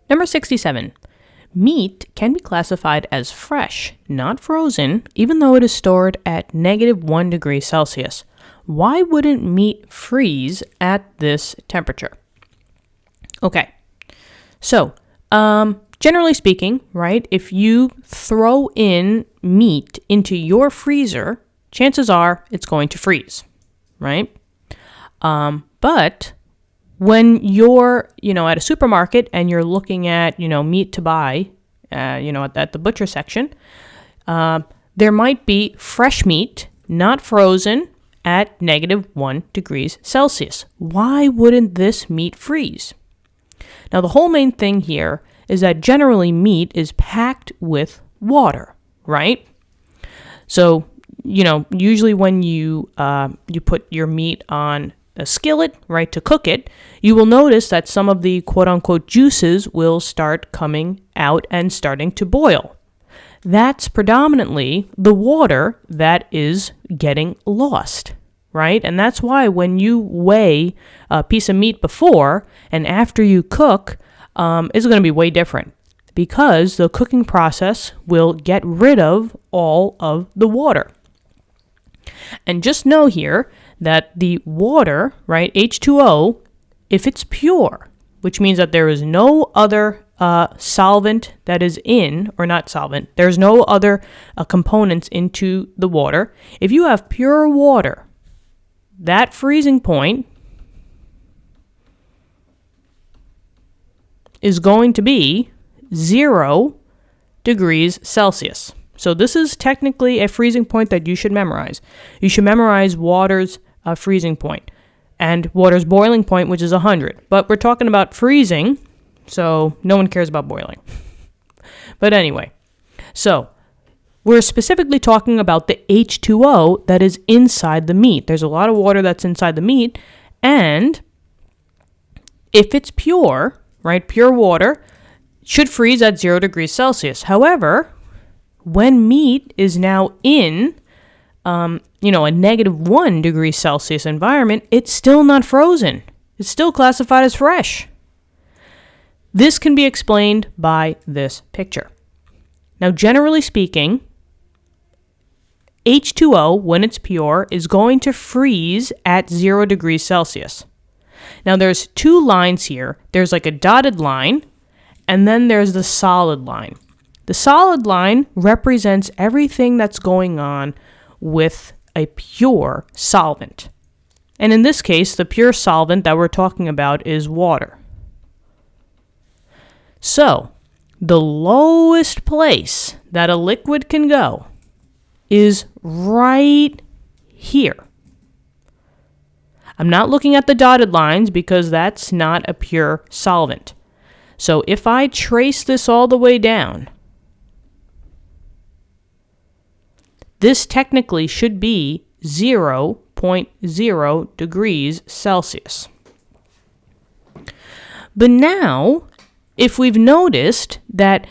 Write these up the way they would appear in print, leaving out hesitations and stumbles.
Number 67. Meat can be classified as fresh, not frozen, even though it is stored at -1 degree Celsius. Why wouldn't meat freeze at this temperature? Okay, so generally speaking, right, if you throw in meat into your freezer, chances are it's going to freeze, right? But when you're, at a supermarket and you're looking at, meat to buy, at the butcher section, there might be fresh meat, not frozen, at -1 degrees Celsius. Why wouldn't this meat freeze? Now, the whole main thing here is that generally meat is packed with water, right? So, usually when you put your meat on a skillet, right, to cook it, you will notice that some of the quote-unquote juices will start coming out and starting to boil. That's predominantly the water that is getting lost, right? And that's why when you weigh a piece of meat before and after you cook, it's going to be way different because the cooking process will get rid of all of the water. And just know here that the water, right, H2O, if it's pure, which means that there is no other solvent that is in, or not solvent, there's no other components into the water. If you have pure water, that freezing point is going to be 0 degrees Celsius. So this is technically a freezing point that you should memorize. You should memorize water's freezing point and water's boiling point, which is 100. But we're talking about freezing, so no one cares about boiling. But anyway, so we're specifically talking about the H2O that is inside the meat. There's a lot of water that's inside the meat, and if it's pure, right, pure water should freeze at 0 degrees Celsius. However, when meat is now in, a -1 degree Celsius environment, it's still not frozen. It's still classified as fresh. This can be explained by this picture. Now, generally speaking, H2O, when it's pure, is going to freeze at 0 degrees Celsius. Now, there's two lines here. There's like a dotted line, and then there's the solid line. The solid line represents everything that's going on with a pure solvent. And in this case, the pure solvent that we're talking about is water. So, the lowest place that a liquid can go is right here. I'm not looking at the dotted lines because that's not a pure solvent. So if I trace this all the way down, this technically should be 0.0 degrees Celsius. But now, if we've noticed that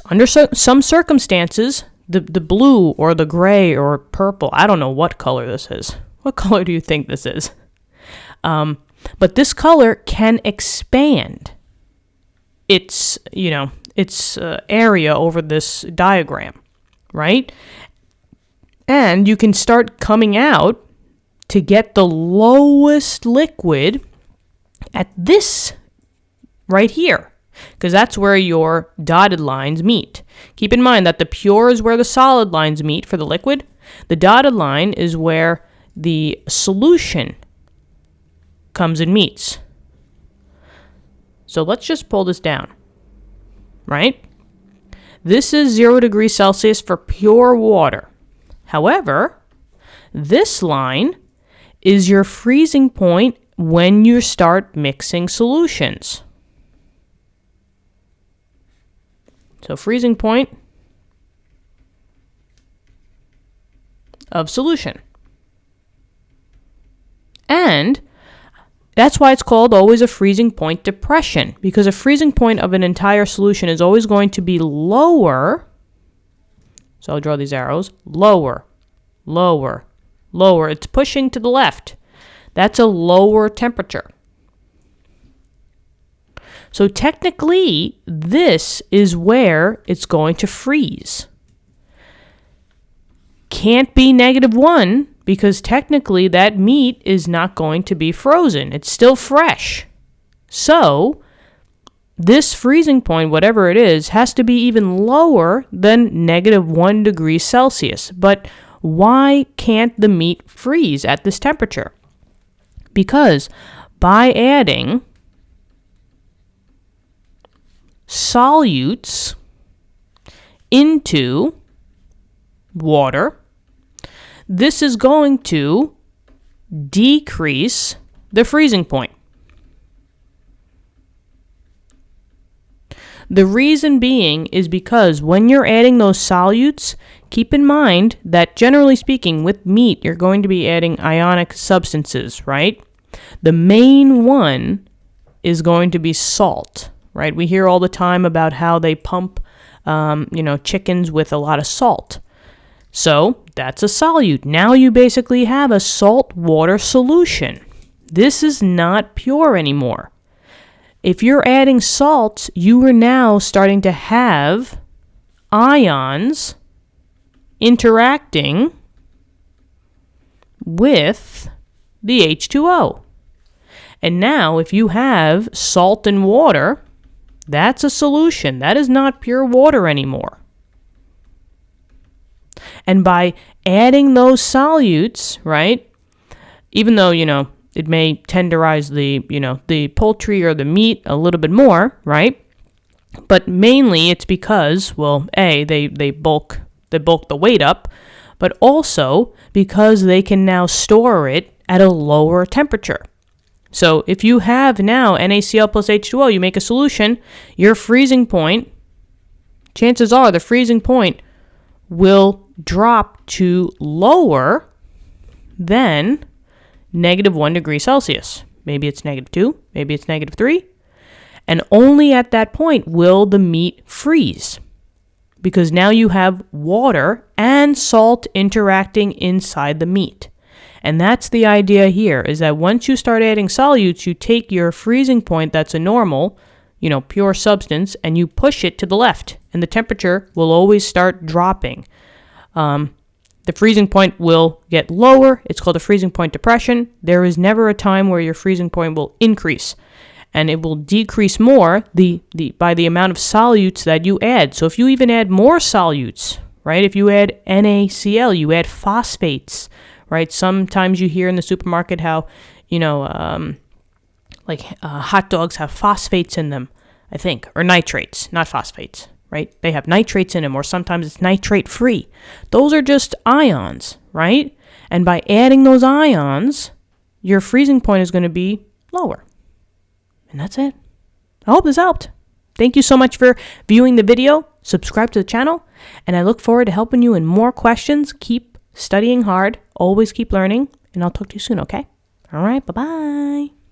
under some circumstances, the blue or the gray or purple, I don't know what color this is. What color do you think this is? But this color can expand its area over this diagram, right? And you can start coming out to get the lowest liquid at this right here, because that's where your dotted lines meet. Keep in mind that the pure is where the solid lines meet for the liquid. The dotted line is where the solution comes and meets. So let's just pull this down, right? This is 0 degrees Celsius for pure water. However, this line is your freezing point when you start mixing solutions. So freezing point of solution. And that's why it's called always a freezing point depression, because a freezing point of an entire solution is always going to be lower. So I'll draw these arrows. Lower, lower, lower. It's pushing to the left. That's a lower temperature. So technically, this is where it's going to freeze. Can't be -1 because technically that meat is not going to be frozen. It's still fresh. So this freezing point, whatever it is, has to be even lower than -1 degree Celsius. But why can't the meat freeze at this temperature? Because by adding solutes into water, this is going to decrease the freezing point. The reason being is because when you're adding those solutes, keep in mind that generally speaking with meat, you're going to be adding ionic substances, right? The main one is going to be salt, right? We hear all the time about how they pump, chickens with a lot of salt. So that's a solute. Now you basically have a salt water solution. This is not pure anymore. If you're adding salts, you are now starting to have ions interacting with the H2O. And now if you have salt and water, that's a solution. That is not pure water anymore. And by adding those solutes, right, even though, it may tenderize the poultry or the meat a little bit more, right? But mainly it's because, well, they bulk the weight up, but also because they can now store it at a lower temperature. So if you have now NaCl plus H2O, you make a solution, your freezing point, chances are the freezing point will drop to lower than -1 degree Celsius. Maybe it's -2, maybe it's -3. And only at that point will the meat freeze. Because now you have water and salt interacting inside the meat. And that's the idea here, is that once you start adding solutes, you take your freezing point that's a normal, pure substance, and you push it to the left. And the temperature will always start dropping. The freezing point will get lower. It's called a freezing point depression. There is never a time where your freezing point will increase. And it will decrease more by the amount of solutes that you add. So if you even add more solutes, right? If you add NaCl, you add phosphates, right? Sometimes you hear in the supermarket how, hot dogs have phosphates in them, I think, or nitrates, not phosphates. Right? They have nitrates in them, or sometimes it's nitrate-free. Those are just ions, right? And by adding those ions, your freezing point is going to be lower. And that's it. I hope this helped. Thank you so much for viewing the video. Subscribe to the channel, and I look forward to helping you in more questions. Keep studying hard. Always keep learning, and I'll talk to you soon, okay? All right, bye-bye.